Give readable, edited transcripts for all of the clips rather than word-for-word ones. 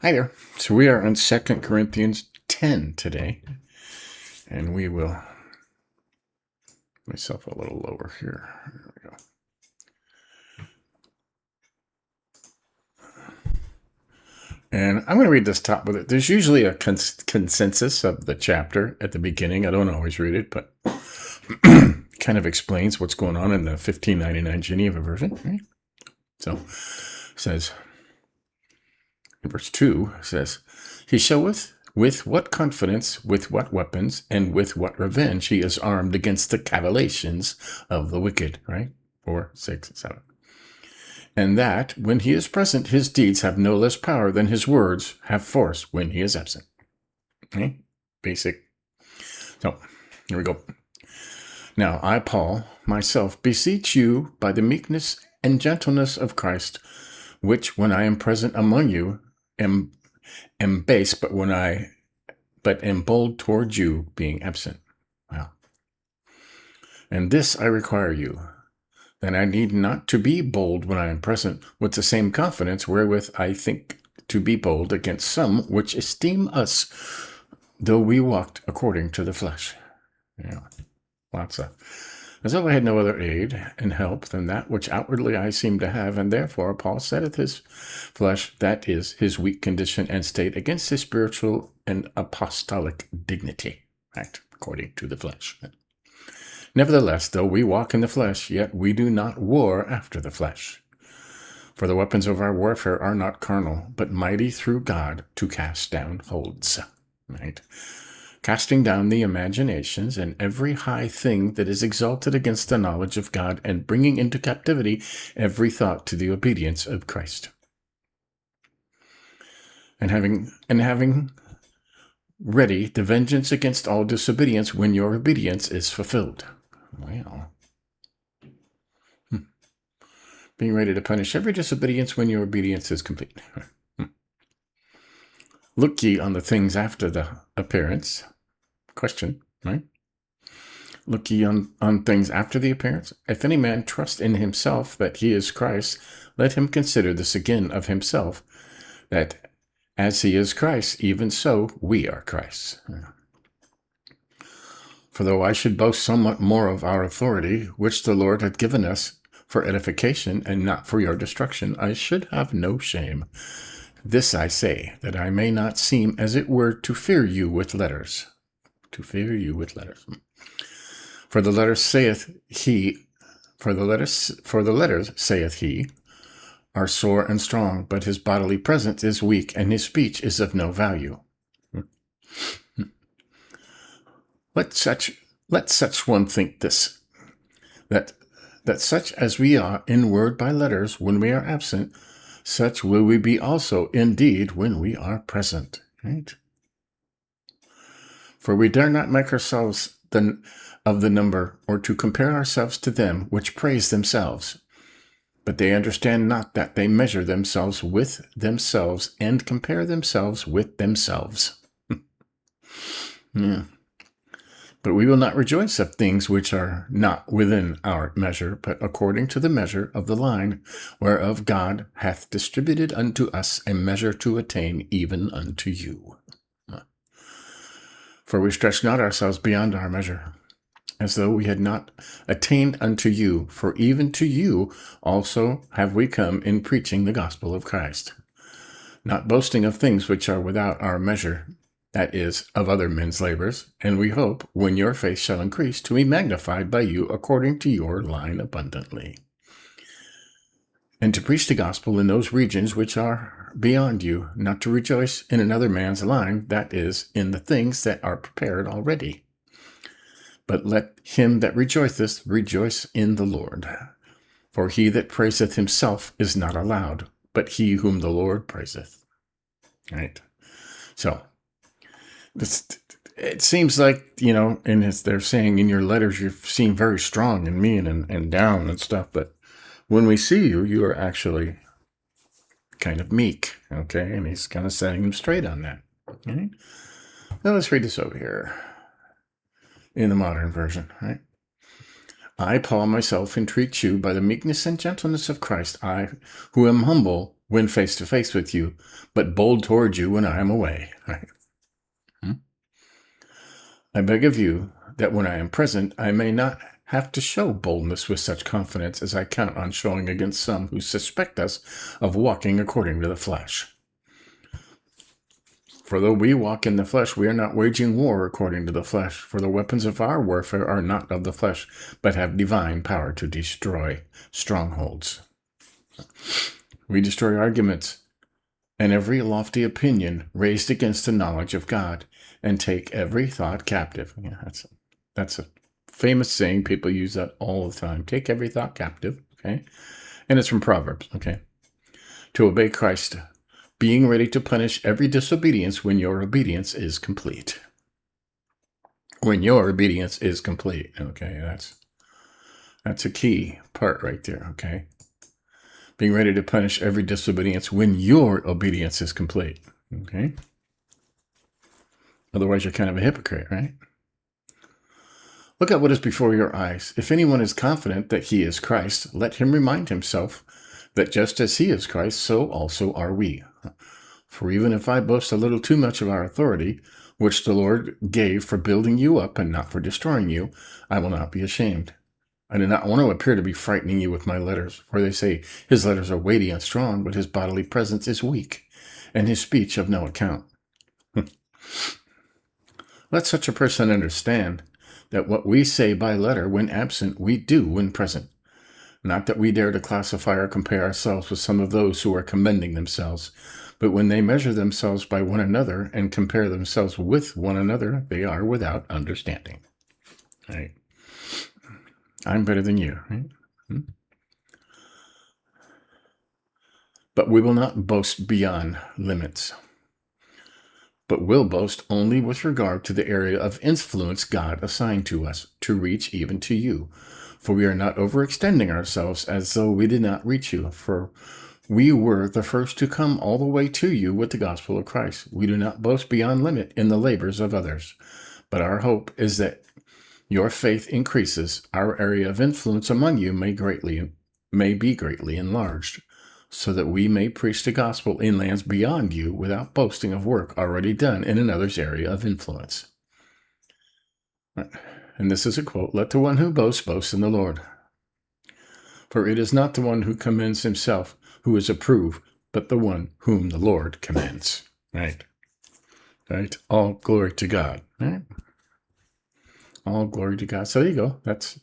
Hi there. So we are on 2 Corinthians 10 today, and we will myself a little lower here. There we go. And I'm going to read this top with it. There's usually a consensus of the chapter at the beginning. I don't always read it, but kind of explains what's going on in the 1599 Geneva version. Right? So it says, in verse 2, it says, He showeth with what confidence, with what weapons, and with what revenge he is armed against the cavilitions of the wicked, right? 4, 6, 7. And that, when he is present, his deeds have no less power than his words have force when he is absent. Okay? Basic. So, here we go. Now, I, Paul, myself, beseech you by the meekness and gentleness of Christ, which, when I am present among you, am base, but am bold toward you, being absent. Wow. And this I require you, that I need not to be bold when I am present, with the same confidence wherewith I think to be bold against some which esteem us, though we walked according to the flesh. Yeah, lots of. As though I had no other aid and help than that which outwardly I seem to have, and therefore Paul setteth his flesh, that is, his weak condition and state, against his spiritual and apostolic dignity, right, according to the flesh. Nevertheless, though we walk in the flesh, yet we do not war after the flesh. For the weapons of our warfare are not carnal, but mighty through God to cast down holds, right? Casting down the imaginations and every high thing that is exalted against the knowledge of God, and bringing into captivity every thought to the obedience of Christ. And having ready the vengeance against all disobedience when your obedience is fulfilled. Well, being ready to punish every disobedience when your obedience is complete. Look ye on the things after the appearance. Question, right? Look ye on things after the appearance. If any man trust in himself that he is Christ, let him consider this again of himself, that as he is Christ, even so we are Christ's. For though I should boast somewhat more of our authority, which the Lord hath given us for edification and not for your destruction, I should have no shame. This I say, that I may not seem as it were to fear you with letters. To fear you with letters. For the letters saith he, saith he, are sore and strong, but his bodily presence is weak, and his speech is of no value. Let such one think this, that such as we are in word by letters when we are absent, such will we be also indeed when we are present. Right? For we dare not make ourselves of the number, or to compare ourselves to them which praise themselves. But they understand not that they measure themselves with themselves, and compare themselves with themselves. Yeah. But we will not rejoice of things which are not within our measure, but according to the measure of the line, whereof God hath distributed unto us a measure to attain even unto you. For we stretch not ourselves beyond our measure, as though we had not attained unto you, for even to you also have we come in preaching the gospel of Christ, not boasting of things which are without our measure, that is, of other men's labors, and we hope, when your faith shall increase, to be magnified by you according to your line abundantly. And to preach the gospel in those regions which are beyond you, not to rejoice in another man's line, that is, in the things that are prepared already. But let him that rejoiceth rejoice in the Lord. For he that praiseth himself is not allowed, but he whom the Lord praiseth. Right? So, it seems like, and they're saying in your letters, you seem very strong and mean and down and stuff, but when we see you, you are actually kind of meek, okay? And he's kind of setting them straight on that. Okay? Now let's read this over here in the modern version, right? I, Paul, myself, entreat you by the meekness and gentleness of Christ, I, who am humble when face to face with you, but bold toward you when I am away. Right? I beg of you that when I am present, I may not have to show boldness with such confidence as I count on showing against some who suspect us of walking according to the flesh. For though we walk in the flesh, we are not waging war according to the flesh. For the weapons of our warfare are not of the flesh, but have divine power to destroy strongholds. We destroy arguments and every lofty opinion raised against the knowledge of God, and take every thought captive. Yeah, that's a famous saying. People use that all the time. Take every thought captive, okay? And it's from Proverbs, okay? To obey Christ, being ready to punish every disobedience when your obedience is complete. When your obedience is complete, okay? That's a key part right there, okay? Being ready to punish every disobedience when your obedience is complete, okay? Otherwise, you're kind of a hypocrite, right? Look at what is before your eyes. If anyone is confident that he is Christ, let him remind himself that just as he is Christ, so also are we. For even if I boast a little too much of our authority, which the Lord gave for building you up and not for destroying you, I will not be ashamed. I do not want to appear to be frightening you with my letters, for they say his letters are weighty and strong, but his bodily presence is weak, and his speech of no account. Let such a person understand that what we say by letter when absent, we do when present. Not that we dare to classify or compare ourselves with some of those who are commending themselves, but when they measure themselves by one another and compare themselves with one another, they are without understanding. Right? I'm better than you. Right? But we will not boast beyond limits, but will boast only with regard to the area of influence God assigned to us to reach even to you. For we are not overextending ourselves as though we did not reach you, for we were the first to come all the way to you with the gospel of Christ. We do not boast beyond limit in the labors of others, but our hope is that your faith increases, our area of influence among you may be greatly enlarged, so that we may preach the gospel in lands beyond you without boasting of work already done in another's area of influence. And this is a quote, let the one who boasts boast in the Lord. For it is not the one who commends himself who is approved, but the one whom the Lord commends. Right? Right? All glory to God. Right? All glory to God. So there you go. That's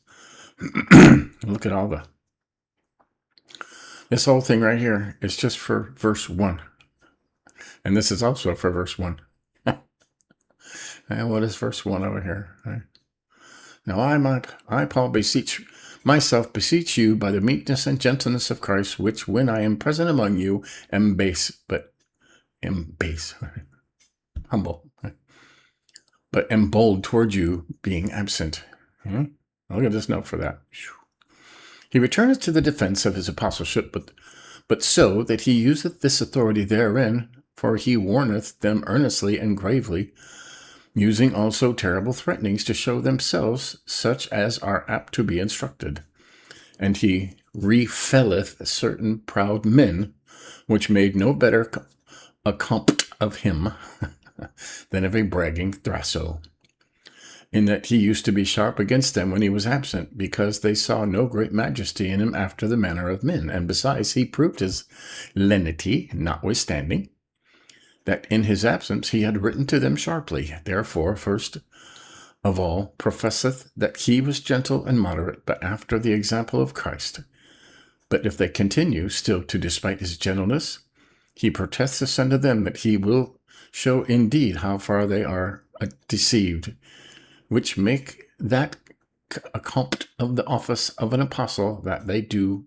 look at all this whole thing right here is just for verse 1. And this is also for verse 1. And what is verse 1 over here? Right? Now I, Paul, beseech you by the meekness and gentleness of Christ, which when I am present among you, am base, humble, right? But am bold toward you, being absent. Look at this note for that. He returneth to the defense of his apostleship, but so that he useth this authority therein, for he warneth them earnestly and gravely, using also terrible threatenings to show themselves such as are apt to be instructed. And he refelleth certain proud men, which made no better account of him than of a bragging Thraso, in that he used to be sharp against them when he was absent, because they saw no great majesty in him after the manner of men. And besides, he proved his lenity, notwithstanding, that in his absence he had written to them sharply. Therefore, first of all, professeth that he was gentle and moderate, but after the example of Christ. But if they continue still to despite his gentleness, he protesteth unto them that he will show indeed how far they are deceived, which make that account of the office of an apostle that they do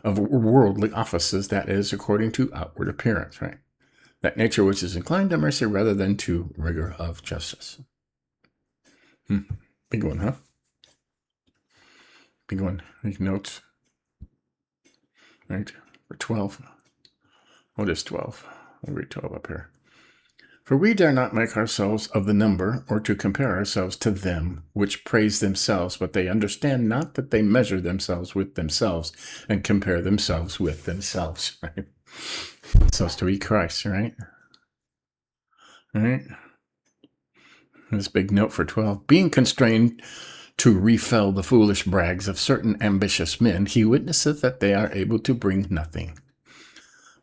of worldly offices, that is, according to outward appearance, right? That nature which is inclined to mercy rather than to rigor of justice. Big one, huh? Big one. Make notes. Right? For 12. What is 12? I'll read 12 up here. For we dare not make ourselves of the number, or to compare ourselves to them, which praise themselves, but they understand not that they measure themselves with themselves, and compare themselves with themselves. Right? So it's to be Christ, right? All right. This big note for 12. Being constrained to refill the foolish brags of certain ambitious men, he witnesseth that they are able to bring nothing,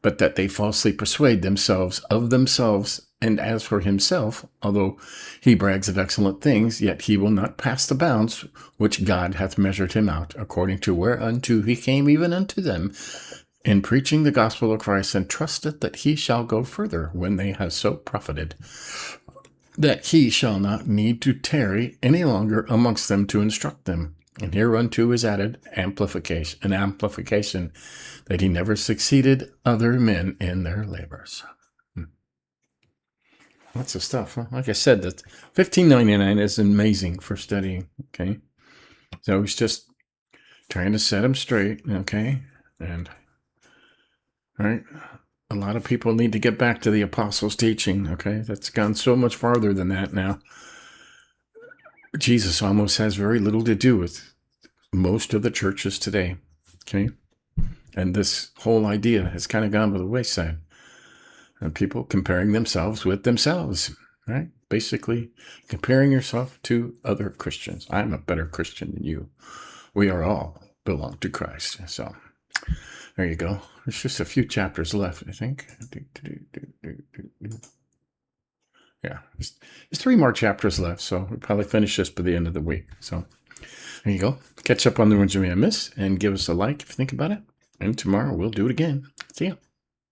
but that they falsely persuade themselves of themselves. And as for himself, although he brags of excellent things, yet he will not pass the bounds which God hath measured him out, according to whereunto he came even unto them, in preaching the gospel of Christ, and trusteth that he shall go further when they have so profited, that he shall not need to tarry any longer amongst them to instruct them. And hereunto is added an amplification, that he never succeeded other men in their labors. Lots of stuff. Huh? Like I said, that $15.99 is amazing for studying. Okay, so he's just trying to set them straight. Okay, and all right, a lot of people need to get back to the apostles' teaching. Okay, that's gone so much farther than that now. Jesus almost has very little to do with most of the churches today. Okay, and this whole idea has kind of gone by the wayside. And people comparing themselves with themselves, right? Basically, comparing yourself to other Christians. I'm a better Christian than you. We are all belong to Christ. So there you go. There's just a few chapters left, I think. Yeah, there's 3 more chapters left, so we'll probably finish this by the end of the week. So there you go. Catch up on the ones you may have missed, and give us a like if you think about it. And tomorrow we'll do it again. See ya.